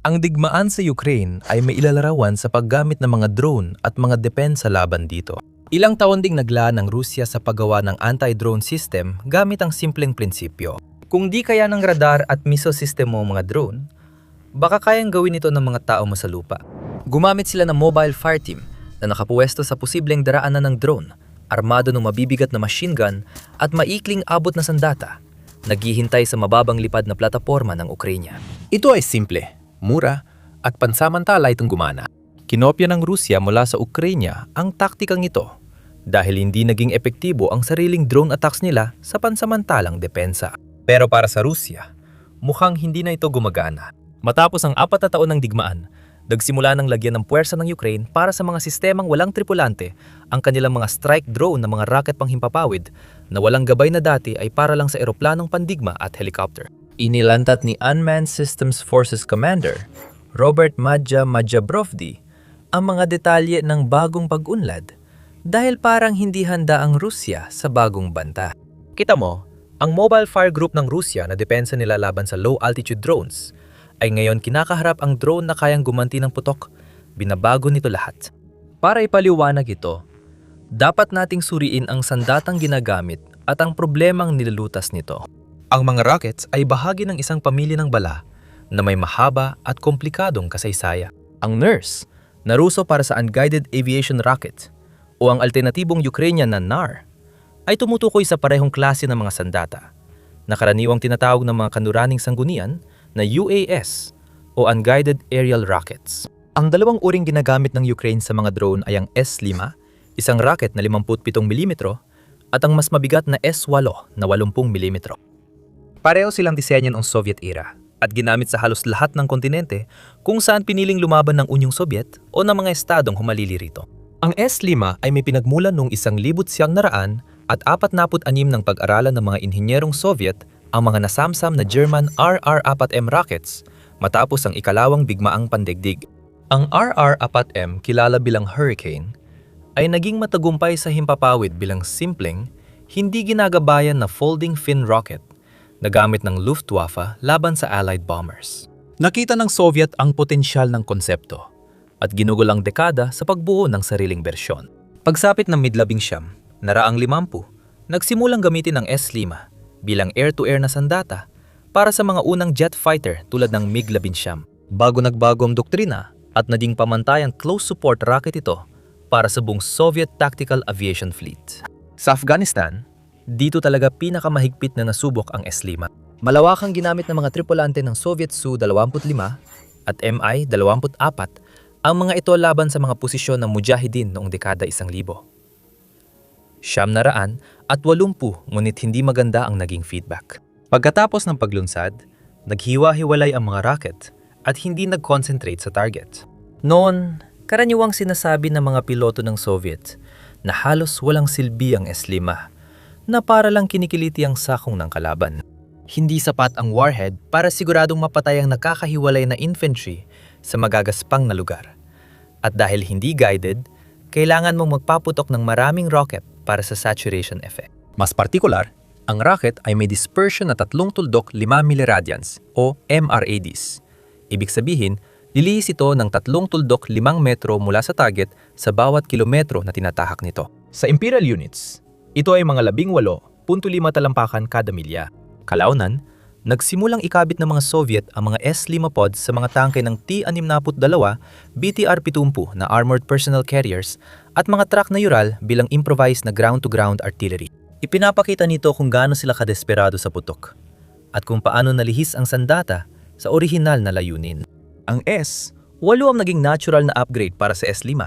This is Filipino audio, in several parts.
Ang digmaan sa Ukraine ay may ilalarawan sa paggamit ng mga drone at mga depensa laban dito. Ilang taon ding naglaan ng Rusya sa paggawa ng anti-drone system gamit ang simpleng prinsipyo. Kung di kaya ng radar at missile system mo mga drone, baka kayang gawin ito ng mga tao mo sa lupa. Gumamit sila ng mobile fire team na nakapuwesto sa posibleng daraanan ng drone, armado ng mabibigat na machine gun at maikling abot na sandata, naghihintay sa mababang lipad na plataporma ng Ukraine. Ito ay simple, mura, at pansamantala itong gumana. Kinopya ng Rusya mula sa Ukraine ang taktikang ito dahil hindi naging epektibo ang sariling drone attacks nila sa pansamantalang depensa. Pero para sa Rusya, mukhang hindi na ito gumagana. Matapos ang 4 na taon ng digmaan, nagsimula ng lagyan ng puwersa ng Ukraine para sa mga sistemang walang tripulante ang kanilang mga strike drone na mga rocket panghimpapawid na walang gabay na dati ay para lang sa eroplanong pandigma at helicopter. Inilantat ni Unmanned Systems Forces Commander Robert Majabrovdy ang mga detalye ng bagong pag-unlad dahil parang hindi handa ang Rusya sa bagong banta. Kita mo, ang mobile fire group ng Rusya na depensa nila laban sa low-altitude drones ay ngayon kinakaharap ang drone na kayang gumanti ng putok. Binabago nito lahat. Para ipaliwanag ito, dapat nating suriin ang sandatang ginagamit at ang problemang nilulutas nito. Ang mga rockets ay bahagi ng isang pamilya ng bala na may mahaba at komplikadong kasaysayan. Ang NURS, na Ruso para sa Unguided Aviation Rocket, o ang alternatibong Ukrainian na NAR, ay tumutukoy sa parehong klase ng mga sandata, na karaniwang tinatawag ng mga kanluraning sanggunian na UAS o Unguided Aerial Rockets. Ang dalawang uring ginagamit ng Ukraine sa mga drone ay ang S-5, isang rocket na 57mm, at ang mas mabigat na S-8 na 80mm. Pareho silang disenyo noong Soviet era at ginamit sa halos lahat ng kontinente kung saan piniling lumaban ng Unyong Sobyet o ng mga estadong humalili rito. Ang S-5 ay may pinagmulan noong 1946 ng pag-aralan ng mga inhinyerong Soviet ang mga nasamsam na German RR-4M rockets matapos ang ikalawang bigmaang pandaigdig. Ang RR-4M, kilala bilang Hurricane, ay naging matagumpay sa himpapawid bilang simpleng, hindi ginagabayan na folding fin rocket na gamit ng Luftwaffe laban sa Allied bombers. Nakita ng Soviet ang potensyal ng konsepto at ginugol ang dekada sa pagbuo ng sariling bersyon. Pagsapit ng mid-19, naraang 50, nagsimulang gamitin ang S-5 bilang air-to-air na sandata para sa mga unang jet fighter tulad ng MiG-19. Bago nagbago ang doktrina at naging pamantayang close support rocket ito para sa buong Soviet Tactical Aviation Fleet. Sa Afghanistan, dito talaga pinakamahigpit na nasubok ang S-5. Malawakang ginamit ng mga tripulante ng Soviet Su-25 at Mi-24 ang mga ito laban sa mga posisyon ng Mujahideen noong dekada 1000. 900 at 80 ngunit hindi maganda ang naging feedback. Pagkatapos ng paglunsad, naghiwa-hiwalay ang mga rocket at hindi nag-concentrate sa target. Noon, karaniwang sinasabi ng mga piloto ng Soviet na halos walang silbi ang S-5 na para lang kinikiliti ang sakong ng kalaban. Hindi sapat ang warhead para siguradong mapatay ang nakakahiwalay na infantry sa magagaspang na lugar. At dahil hindi guided, kailangan mong magpaputok ng maraming rocket para sa saturation effect. Mas partikular, ang rocket ay may dispersion na 3 tuldok 5 milliradians o MRADs. Ibig sabihin, lilihis ito ng 3 tuldok 5 metro mula sa target sa bawat kilometro na tinatahak nito. Sa Imperial units, ito ay mga 18.5 talampakan kada milya. Kalaunan, nagsimulang ikabit ng mga Soviet ang mga S-5 pods sa mga tangke ng T-62 BTR-70 na armored personnel carriers at mga truck na Ural bilang improvised na ground-to-ground artillery. Ipinapakita nito kung gaano sila kadesperado sa putok at kung paano nalihis ang sandata sa orihinal na layunin. Ang S-8 ang naging natural na upgrade para sa S-5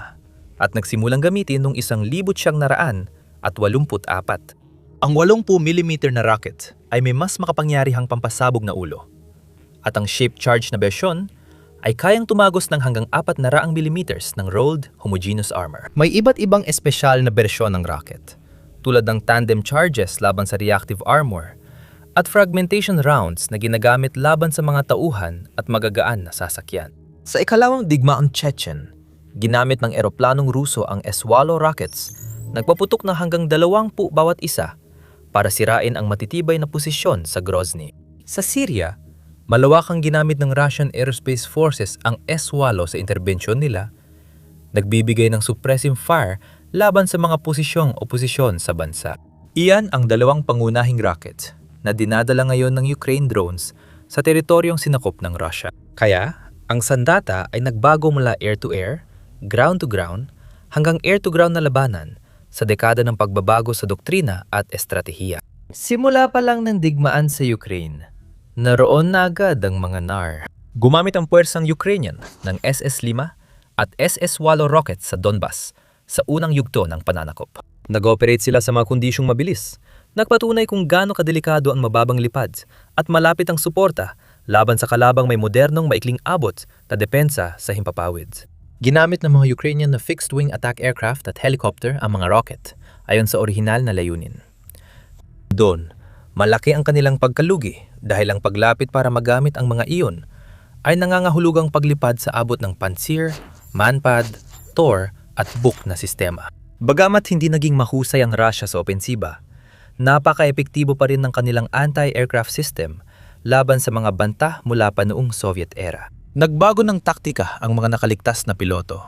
at nagsimulang gamitin noong 1984. Ang 80mm na rocket ay may mas makapangyarihang pampasabog na ulo. At ang shaped charge na bersyon ay kayang tumagos ng hanggang 400mm ng rolled homogeneous armor. May iba't ibang espesyal na bersyon ng rocket, tulad ng tandem charges laban sa reactive armor at fragmentation rounds na ginagamit laban sa mga tauhan at magagaan na sasakyan. Sa ikalawang digmaang Chechen, ginamit ng eroplanong Ruso ang S-Swallow rockets, nagpaputok na hanggang 20 bawat isa para sirain ang matitibay na posisyon sa Grozny. Sa Syria, Malawakang ginamit ng Russian Aerospace Forces ang S-8 sa interbensyon nila, nagbibigay ng suppressive fire laban sa mga posisyong oposisyon sa bansa. Iyan ang dalawang pangunahing rockets na dinadala ngayon ng Ukraine drones sa teritoryong sinakop ng Russia. Kaya, ang sandata ay nagbago mula air-to-air, ground-to-ground, hanggang air-to-ground na labanan sa dekada ng pagbabago sa doktrina at estratehiya. Simula pa lang ng digmaan sa Ukraine, naroon na agad ang mga NAR. Gumamit ang puwersang Ukrainian ng SS-5 at SS-8 rockets sa Donbas sa unang yugto ng pananakop. Nag-operate sila sa mga kondisyong mabilis, nagpatunay kung gaano kadelikado ang mababang lipad at malapit ang suporta laban sa kalabang may modernong maikling abot na depensa sa himpapawid. Ginamit ng mga Ukrainian na fixed-wing attack aircraft at helicopter ang mga rocket ayon sa orihinal na layunin. Doon, malaki ang kanilang pagkalugi dahil ang paglapit para magamit ang mga iyon ay nangangahulugang paglipad sa abot ng Pantsir, Manpad, Tor at Buk na sistema. Bagamat hindi naging mahusay ang Russia sa opensiba, napaka-epektibo pa rin ng kanilang anti-aircraft system laban sa mga banta mula pa noong Soviet era. Nagbago ng taktika ang mga nakaligtas na piloto.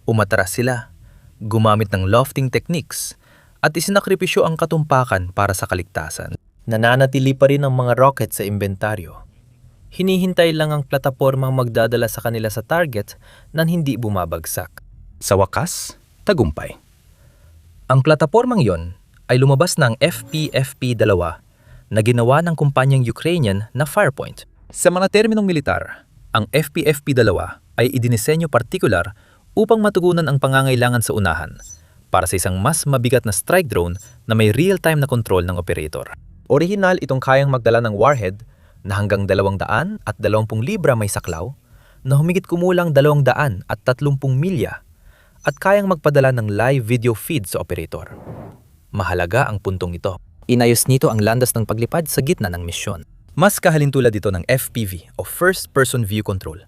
Umatras sila, gumamit ng lofting techniques, at isinakripisyo ang katumpakan para sa kaligtasan. Nananatili pa rin ang mga rocket sa inventaryo. Hinihintay lang ang platapormang magdadala sa kanila sa target nang hindi bumabagsak. Sa wakas, tagumpay. Ang platapormang yon ay lumabas ng FPFP-2 na ginawa ng kumpanyang Ukrainian na Firepoint. Sa mga terminong militar, ang FPFP-2 ay idinisenyo partikular upang matugunan ang pangangailangan sa unahan para sa isang mas mabigat na strike drone na may real-time na kontrol ng operator. Orihinal itong kayang magdala ng warhead na hanggang 220 libra may saklaw, na humigit kumulang 230 milya at kayang magpadala ng live video feed sa operator. Mahalaga ang puntong ito. Inayos nito ang landas ng paglipad sa gitna ng misyon. Mas kahalintulad ito ng FPV o First Person View Control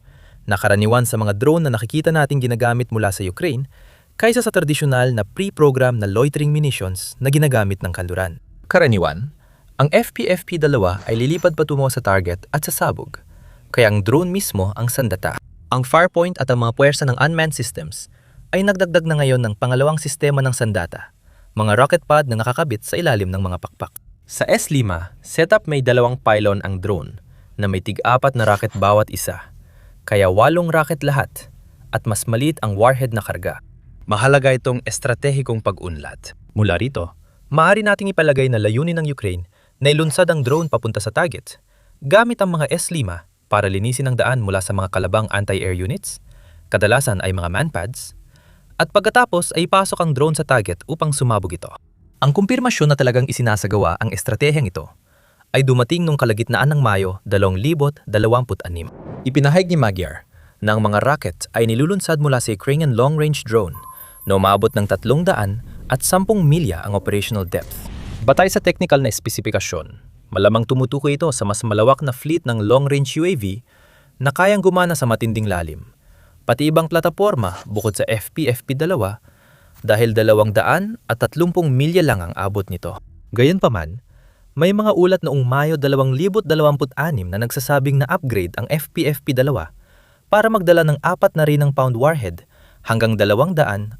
na karaniwan sa mga drone na nakikita nating ginagamit mula sa Ukraine kaysa sa tradisyonal na pre-program na loitering munitions na ginagamit ng kanluran. Karaniwan, ang FPFP-2 ay lilipad patungo sa target at sasabog, kaya ang drone mismo ang sandata. Ang Firepoint at ang mga puwersa ng unmanned systems ay nagdagdag na ngayon ng pangalawang sistema ng sandata, mga rocket pod na nakakabit sa ilalim ng mga pakpak. Sa S-5, setup may 2 pylon ang drone na may tig-4 na rocket bawat isa, kaya 8 rocket lahat at mas maliit ang warhead na karga. Mahalaga itong estratehikong pag-unlad. Mula rito, maaari nating ipalagay na layunin ng Ukraine na ilunsad ang drone papunta sa target gamit ang mga S-5 para linisin ang daan mula sa mga kalabang anti-air units, kadalasan ay mga manpads, at pagkatapos ay ipasok ang drone sa target upang sumabog ito. Ang kumpirmasyon na talagang isinasagawa ang estratehiyang ito ay dumating nung kalagitnaan ng Mayo 2026. Ipinahayag ni Magyar na ang mga rocket ay nilulunsad mula sa Ukrainian long-range drone na umabot ng 310 milya ang operational depth. Batay sa technical na espesipikasyon, malamang tumutukoy ito sa mas malawak na fleet ng long-range UAV na kayang gumana sa matinding lalim, pati ibang plataporma bukod sa FPFP-2 dahil 230 milya lang ang abot nito. Gayunpaman, may mga ulat noong Mayo 2026 na nagsasabing na upgrade ang FPFP-2 para magdala ng 4 na rinang pound warhead hanggang 230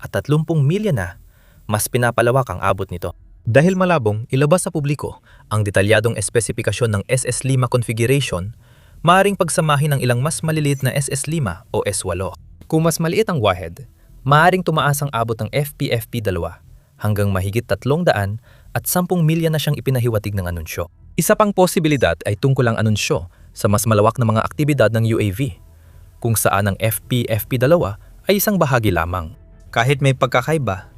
milya na, mas pinapalawak ang abot nito. Dahil malabong ilabas sa publiko ang detalyadong espesipikasyon ng SS-5 configuration, maaaring pagsamahin ng ilang mas maliliit na SS-5 o S-8. Kung mas maliit ang warhead, maaaring tumaas ang abot ng FPFP-2 hanggang mahigit 310 milya na siyang ipinahiwatig ng anunsyo. Isa pang posibilidad ay tungkol ang anunsyo sa mas malawak na mga aktibidad ng UAV, kung saan ang FPFP-2 ay isang bahagi lamang. Kahit may pagkakaiba,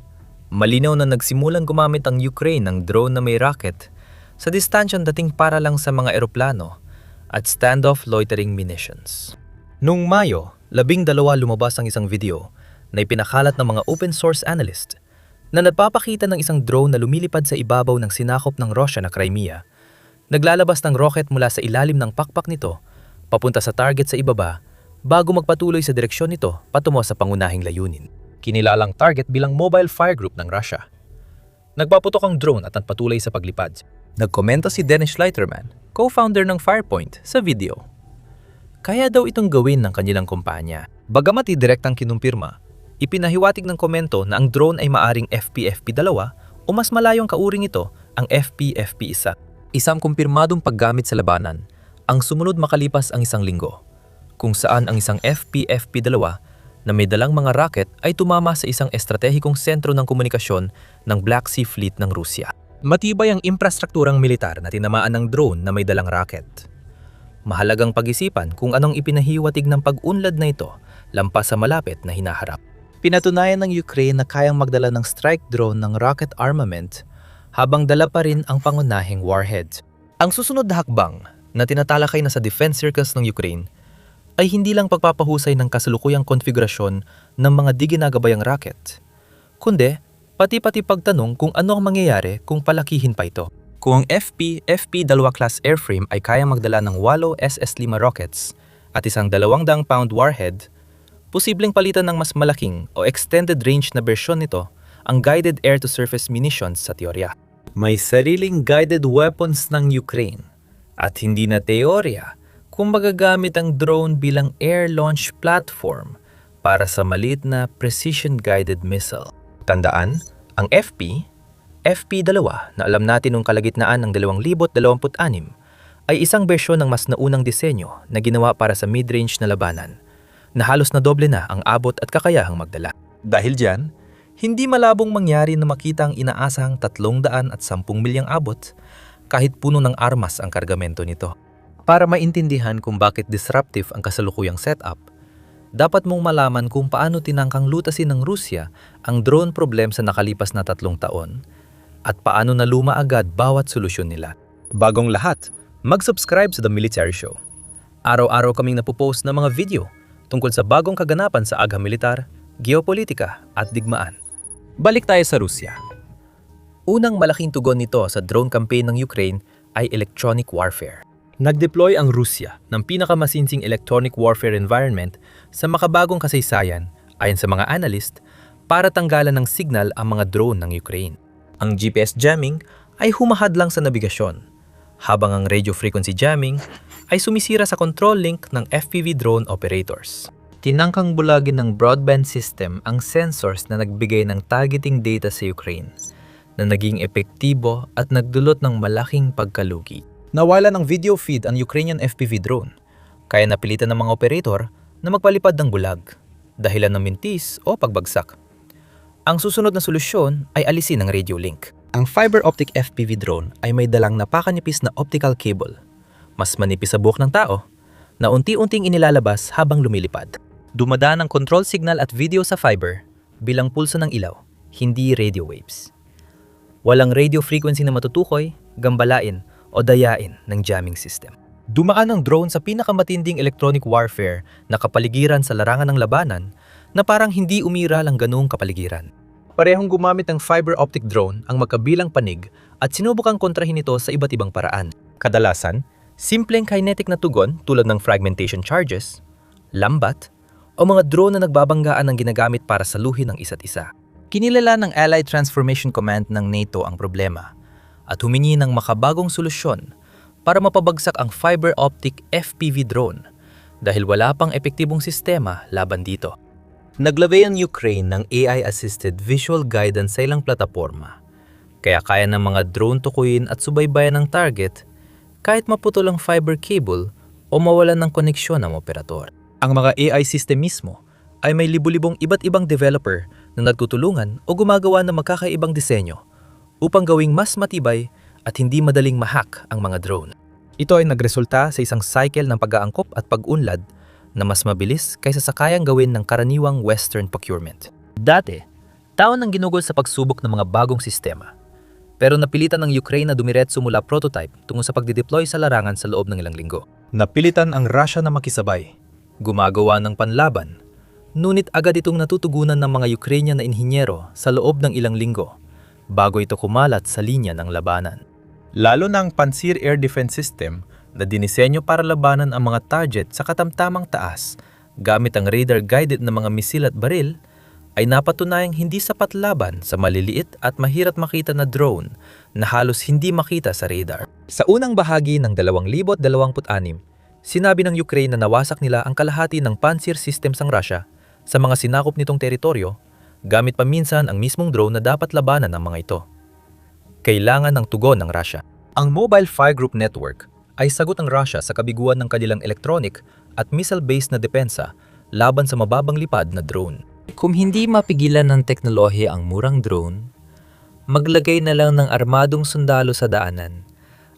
malinaw na nagsimulang gumamit ang Ukraine ng drone na may rocket sa distansyang dating para lang sa mga eroplano at standoff loitering munitions. Noong Mayo, 12 lumabas ang isang video na ipinakalat ng mga open source analyst na nagpapakita ng isang drone na lumilipad sa ibabaw ng sinakop ng Russia na Crimea. Naglalabas ng rocket mula sa ilalim ng pakpak nito papunta sa target sa ibaba bago magpatuloy sa direksyon nito patungo sa pangunahing layunin. Kinilalang target bilang Mobile Fire Group ng Russia. Nagpaputok ang drone at nagpatuloy sa paglipad. Nagkomento si Dennis Schleiterman, co-founder ng Firepoint, sa video. Kaya daw itong gawin ng kanilang kumpanya. Bagamat direktang kinumpirma, ipinahiwatig ng komento na ang drone ay maaring FPFP-2 o mas malayong kauring ito ang FPFP-1. Isang kumpirmadong paggamit sa labanan, ang sumunod makalipas ang 1 linggo, kung saan ang isang FPFP-2 na may dalang mga rocket ay tumama sa isang estratehikong sentro ng komunikasyon ng Black Sea Fleet ng Rusya. Matibay ang infrastrukturang militar na tinamaan ng drone na may dalang rocket. Mahalagang pag-isipan kung anong ipinahiwatig ng pag-unlad na ito lampas sa malapit na hinaharap. Pinatunayan ng Ukraine na kayang magdala ng strike drone ng rocket armament habang dala pa rin ang pangunahing warhead. Ang susunod na hakbang na tinatalakay na sa defense circles ng Ukraine ay hindi lang pagpapahusay ng kasalukuyang konfigurasyon ng mga di ginagabayang rocket, kundi pati pagtanong kung ano ang mangyayari kung palakihin pa ito. Kung ang FP-2 class airframe ay kayang magdala ng 8 SS-5 rockets at isang 200-pound warhead, posibleng palitan ng mas malaking o extended range na bersyon nito ang guided air-to-surface munitions sa teorya. May sariling guided weapons ng Ukraine at hindi na teorya kung magagamit ang drone bilang air launch platform para sa maliit na precision-guided missile. Tandaan, ang FP-2 na alam natin nung kalagitnaan ng 2026 ay isang bersyon ng mas naunang disenyo na ginawa para sa mid-range na labanan, na halos na doble na ang abot at kakayahang magdala. Dahil dyan, hindi malabong mangyari na makita ang inaasahang 310 milyang abot kahit puno ng armas ang kargamento nito. Para maintindihan kung bakit disruptive ang kasalukuyang setup, dapat mong malaman kung paano tinangkang lutasin ng Rusya ang drone problem sa nakalipas na 3 taon at paano naluma agad bawat solusyon nila. Bagong lahat, mag-subscribe sa The Military Show. Araw-araw kaming napopost ng mga video tungkol sa bagong kaganapan sa agha militar, geopolitika at digmaan. Balik tayo sa Rusya. Unang malaking tugon nito sa drone campaign ng Ukraine ay electronic warfare. Nag-deploy ang Rusya ng pinakamasinsing electronic warfare environment sa makabagong kasaysayan ayon sa mga analyst para tanggalan ng signal ang mga drone ng Ukraine. Ang GPS jamming ay humahadlang sa nabigasyon, habang ang radio frequency jamming ay sumisira sa control link ng FPV drone operators. Tinangkang bulagin ng broadband system ang sensors na nagbigay ng targeting data sa Ukraine na naging epektibo at nagdulot ng malaking pagkalugi. Nawala ng video feed ang Ukrainian FPV drone, kaya napilitan ng mga operator na magpalipad ng bulag, dahilan ng mintis o pagbagsak. Ang susunod na solusyon ay alisin ang radio link. Ang fiber optic FPV drone ay may dalang napakanipis na optical cable, mas manipis sa buhok ng tao, na unti-unting inilalabas habang lumilipad. Dumadaan ang control signal at video sa fiber bilang pulso ng ilaw, hindi radio waves. Walang radio frequency na matutukoy, gambalain, o dayain ng jamming system. Dumaan ang drone sa pinakamatinding electronic warfare na kapaligiran sa larangan ng labanan na parang hindi umira lang ganoong kapaligiran. Parehong gumamit ng fiber optic drone ang magkabilang panig at sinubukang kontrahin ito sa iba't ibang paraan. Kadalasan, simpleng kinetic na tugon tulad ng fragmentation charges, lambat, o mga drone na nagbabanggaan ng ginagamit para saluhin ang isa't isa. Kinilala ng Allied Transformation Command ng NATO ang problema at humingi ng makabagong solusyon para mapabagsak ang fiber optic FPV drone dahil wala pang epektibong sistema laban dito. Naglagay ang Ukraine ng AI-assisted visual guidance sa ilang plataporma, kaya kaya ng mga drone tukuyin at subaybayan ng target kahit maputol ang fiber cable o mawalan ng koneksyon ng operator. Ang mga AI system mismo ay may libu-libong iba't ibang developer na nagtutulungan o gumagawa ng magkakaibang disenyo upang gawing mas matibay at hindi madaling ma-hack ang mga drone. Ito ay nagresulta sa isang cycle ng pag-aangkop at pag-unlad na mas mabilis kaysa sa kayang gawin ng karaniwang Western procurement. Dati, taon ang ginugol sa pagsubok ng mga bagong sistema. Pero napilitan ng Ukraine na dumiretso mula prototype tungo sa pagdideploy sa larangan sa loob ng ilang linggo. Napilitan ang Russia na makisabay, gumagawa ng panlaban, ngunit agad itong natutugunan ng mga Ukrainian na inhinyero sa loob ng ilang linggo bago ito kumalat sa linya ng labanan. Lalo na ang Pansir Air Defense System na dinisenyo para labanan ang mga target sa katamtamang taas gamit ang radar-guided na mga misil at baril ay napatunayang hindi sapat laban sa maliliit at mahirap makita na drone na halos hindi makita sa radar. Sa unang bahagi ng 2026, sinabi ng Ukraine na nawasak nila ang kalahati ng Pantsir systems ng Russia sa mga sinakop nitong teritoryo gamit paminsan ang mismong drone na dapat labanan ng mga ito. Kailangan ng tugon ng Russia. Ang Mobile Fire Group Network ay sagot ng Russia sa kabiguan ng kanilang electronic at missile-based na depensa laban sa mababang lipad na drone. Kung hindi mapigilan ng teknolohiya ang murang drone, maglagay na lang ng armadong sundalo sa daanan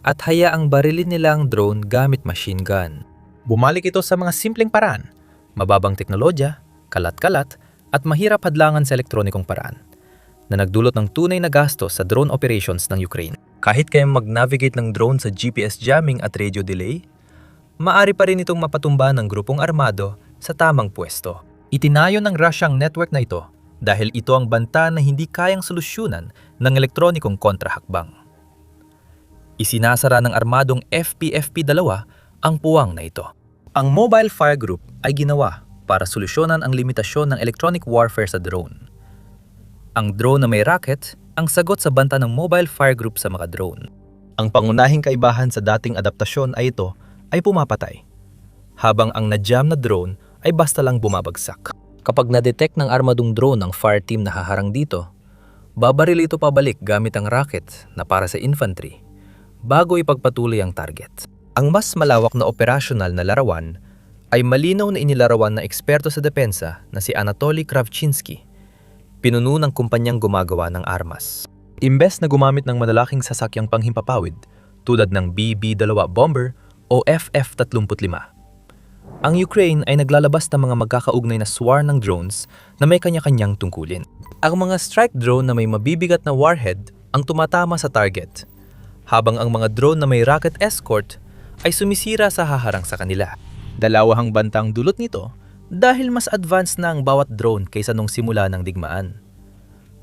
at hayaang barilin nila ang drone gamit machine gun. Bumalik ito sa mga simpleng paraan, mababang teknolohiya, kalat-kalat at mahirap hadlangan sa elektronikong paraan na nagdulot ng tunay na gasto sa drone operations ng Ukraine. Kahit kayang mag-navigate ng drone sa GPS jamming at radio delay, maari pa rin itong mapatumba ng grupong armado sa tamang pwesto. Itinayo ng Russia ang network na ito dahil ito ang banta na hindi kayang solusyonan ng elektronikong kontrahakbang. Isinasara ng armadong FPFP-2 ang puwang na ito. Ang Mobile Fire Group ay ginawa para solusyonan ang limitasyon ng electronic warfare sa drone. Ang drone na may rocket ang sagot sa banta ng Mobile Fire Group sa mga drone. Ang pangunahing kaibahan sa dating adaptasyon ay ito ay pumapatay, habang ang na-jam na drone ay basta lang bumabagsak. Kapag na-detect ng armadong drone ang fire team na haharang dito, babaril ito pabalik gamit ang rocket na para sa infantry bago ipagpatuloy ang target. Ang mas malawak na operasyonal na larawan ay malinaw na inilarawan na eksperto sa depensa na si Anatoly Kravchinsky, pinuno ng kumpanyang gumagawa ng armas. Imbes na gumamit ng malalaking sasakyang panghimpapawid tulad ng BB-2 bomber o FF-35, ang Ukraine ay naglalabas ng mga magkakaugnay na swarm ng drones na may kanya-kanyang tungkulin. Ang mga strike drone na may mabibigat na warhead ang tumatama sa target, habang ang mga drone na may rocket escort ay sumisira sa haharang sa kanila. Dalawahang bantang dulot nito dahil mas advanced na ang bawat drone kaysa nung simula ng digmaan.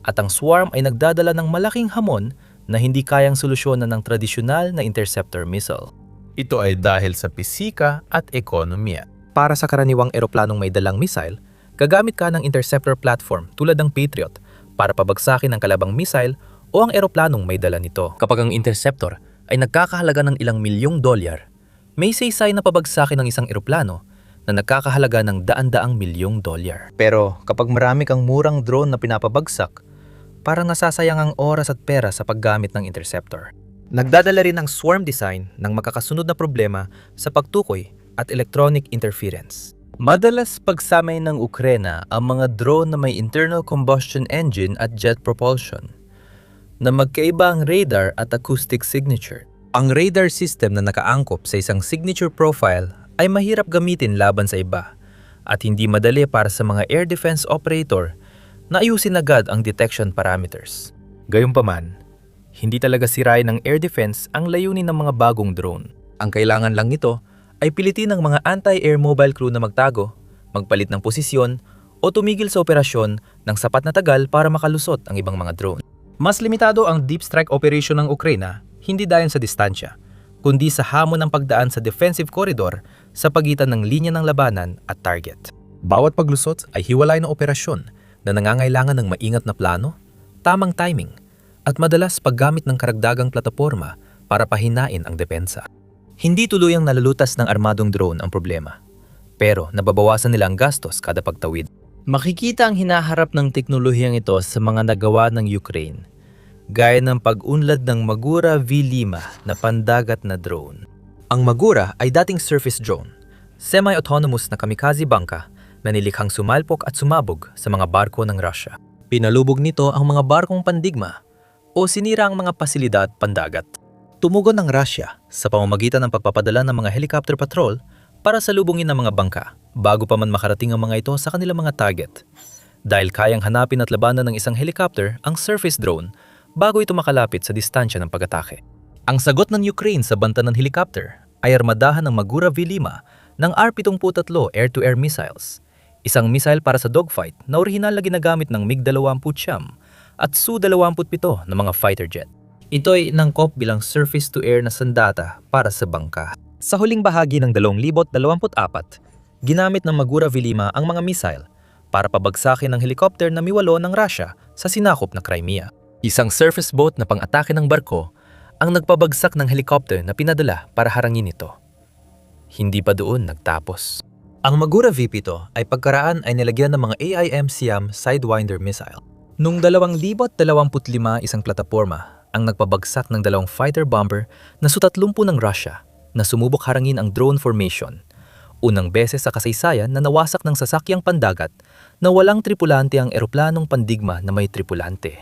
At ang swarm ay nagdadala ng malaking hamon na hindi kayang solusyonan ng tradisyonal na interceptor missile. Ito ay dahil sa pisika at ekonomiya. Para sa karaniwang eroplanong may dalang missile, gagamit ka ng interceptor platform tulad ng Patriot para pabagsakin ang kalabang missile o ang eroplanong may dala nito. Kapag ang interceptor ay nagkakahalaga ng ilang milyong dolyar, may saysay na pabagsakin ng isang eroplano na nagkakahalaga ng daan-daang milyong dolyar. Pero kapag marami kang murang drone na pinapabagsak, parang nasasayang ang oras at pera sa paggamit ng interceptor. Nagdadala rin ang swarm design ng makakasunod na problema sa pagtukoy at electronic interference. Madalas pagsamay ng Ukraine ang mga drone na may internal combustion engine at jet propulsion na magkaiba ang radar at acoustic signature. Ang radar system na nakaangkop sa isang signature profile ay mahirap gamitin laban sa iba at hindi madali para sa mga air defense operator na ayusin agad ang detection parameters. Gayunpaman, hindi talaga sirain ng air defense ang layunin ng mga bagong drone. Ang kailangan lang nito ay pilitin ng mga anti-air mobile crew na magtago, magpalit ng posisyon o tumigil sa operasyon ng sapat na tagal para makalusot ang ibang mga drone. Mas limitado ang deep strike operation ng Ukraine, hindi dahil sa distansya, kundi sa hamon ng pagdaan sa defensive corridor sa pagitan ng linya ng labanan at target. Bawat paglusot ay hiwalay na operasyon na nangangailangan ng maingat na plano, tamang timing, at madalas paggamit ng karagdagang plataporma para pahinain ang depensa. Hindi tuluyang nalulutas ng armadong drone ang problema, pero nababawasan nila ang gastos kada pagtawid. Makikita ang hinaharap ng teknolohiyang ito sa mga nagawa ng Ukraine, gaya ng pag-unlad ng Magura V5 na pandagat na drone. Ang Magura ay dating surface drone, semi-autonomous na kamikaze bangka na nilikhang sumalpok at sumabog sa mga barko ng Russia. Pinalubog nito ang mga barkong pandigma o sinira ang mga pasilidad pandagat. Tumugon ng Russia sa pamamagitan ng pagpapadala ng mga helicopter patrol para salubungin ang mga bangka bago pa man makarating ang mga ito sa kanilang mga target. Dahil kayang hanapin at labanan ng isang helicopter ang surface drone bago ito makalapit sa distansya ng pag-atake. Ang sagot ng Ukraine sa banta ng helicopter ay armadahan ng Magura V5 ng R-73 air-to-air missiles, isang missile para sa dogfight na orihinal na ginagamit ng MiG-29 at Su-27 na mga fighter jet. Ito ay inangkop bilang surface-to-air na sandata para sa bangka. Sa huling bahagi ng 2024, ginamit ng Magura V5 ang mga missile para pabagsakin ang helicopter na miwalo ng Russia sa sinakop na Crimea. Isang surface boat na pang-atake ng barko ang nagpabagsak ng helicopter na pinadala para harangin ito. Hindi pa doon nagtapos. Ang Magura VP-2 ay pagkaraan ay nilagyan ng mga AIM-Siam Sidewinder missile. Noong 2025 isang plataporma ang nagpabagsak ng 2 fighter bomber na Su-30 ng Russia na sumubok harangin ang drone formation. Unang beses sa kasaysayan na nawasak ng sasakyang pandagat na walang tripulante ang eroplanong pandigma na may tripulante.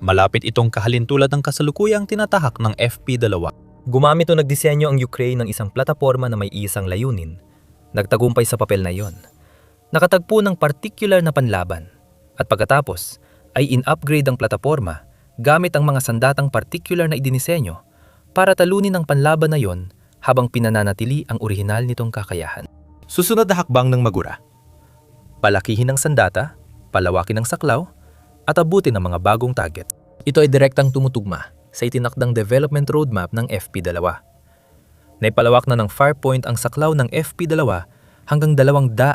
Malapit itong kahalintulad ng kasalukuyang tinatahak ng FP-2. Gumamit o nagdisenyo ang Ukraine ng isang plataporma na may isang layunin. Nagtagumpay sa papel na iyon. Nakatagpo ng particular na panlaban. At pagkatapos ay in-upgrade ang plataporma gamit ang mga sandatang particular na idinisenyo para talunin ang panlaban na iyon habang pinananatili ang orihinal nitong kakayahan. Susunod na hakbang ng Magura. Palakihin ang sandata, palawakin ang saklaw, at abutin ang mga bagong target. Ito ay direktang tumutugma sa itinakdang development roadmap ng FP-2. Naipalawak na ng Farpoint ang saklaw ng FP-2 hanggang 230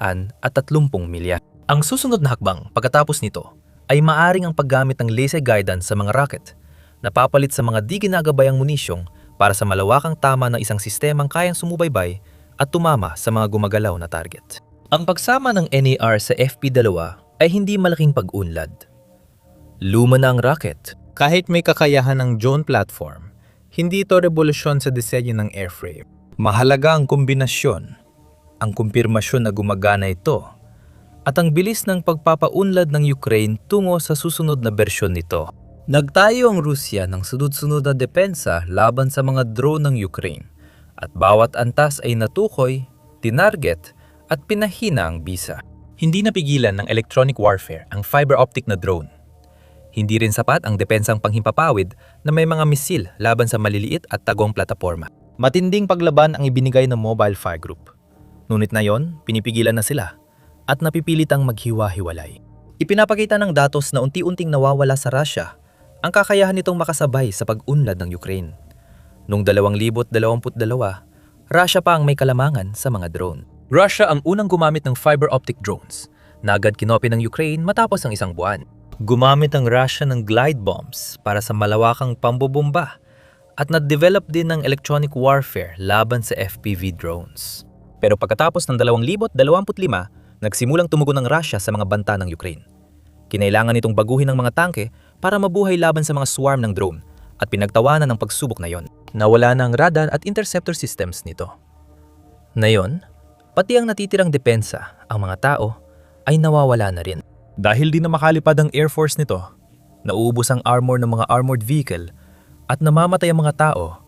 milya. Ang susunod na hakbang pagkatapos nito ay maaring ang paggamit ng laser guidance sa mga rocket na papalit sa mga di ginagabayang munisyong para sa malawakang tama ng isang sistemang kayang sumubaybay at tumama sa mga gumagalaw na target. Ang pagsama ng NAR sa FP-2 ay hindi malaking pag-unlad. Luma na ang rocket. Kahit may kakayahan ng drone platform, hindi ito revolusyon sa disenyo ng airframe. Mahalaga ang kombinasyon, ang kumpirmasyon na gumagana ito, at ang bilis ng pagpapaunlad ng Ukraine tungo sa susunod na bersyon nito. Nagtayo ang Rusya ng sunod-sunod na depensa laban sa mga drone ng Ukraine, at bawat antas ay natukoy, tinarget, at pinahina ang bisa. Hindi napigilan ng electronic warfare ang fiber optic na drone. Hindi rin sapat ang depensang panghimpapawid na may mga misil laban sa maliliit at tagong plataporma. Matinding paglaban ang ibinigay ng Mobile Fire Group. Ngunit na yon, pinipigilan na sila at napipilitang maghiwa-hiwalay. Ipinapakita ng datos na unti-unting nawawala sa Russia ang kakayahan nitong makasabay sa pag-unlad ng Ukraine. Noong 2022, Russia pa ang may kalamangan sa mga drone. Russia ang unang gumamit ng fiber optic drones na agad kinopi ng Ukraine matapos ang isang buwan. Gumamit ang Russia ng glide bombs para sa malawakang pambobomba at na-develop din ng electronic warfare laban sa FPV drones. Pero pagkatapos ng 2025, nagsimulang tumugon ang Russia sa mga banta ng Ukraine. Kinailangan nitong baguhin ang mga tangke para mabuhay laban sa mga swarm ng drone at pinagtawanan ng pagsubok na yon. Nawala na ang radar at interceptor systems nito. Ngayon, pati ang natitirang depensa, ang mga tao, ay nawawala na rin. Dahil di na makalipad ang Air Force nito, nauubos ang armor ng mga armored vehicle at namamatay ang mga tao,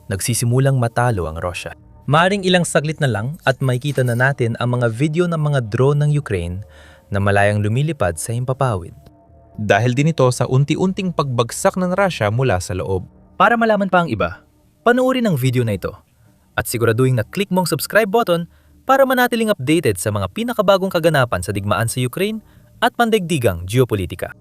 nagsisimulang matalo ang Russia. Maring ilang saglit na lang at makikita na natin ang mga video ng mga drone ng Ukraine na malayang lumilipad sa himpapawid. Dahil din ito sa unti-unting pagbagsak ng Russia mula sa loob. Para malaman pa ang iba, panoorin ang video na ito at siguraduhin na click mong subscribe button para manatiling updated sa mga pinakabagong kaganapan sa digmaan sa Ukraine at pandaigdigang geopolitika.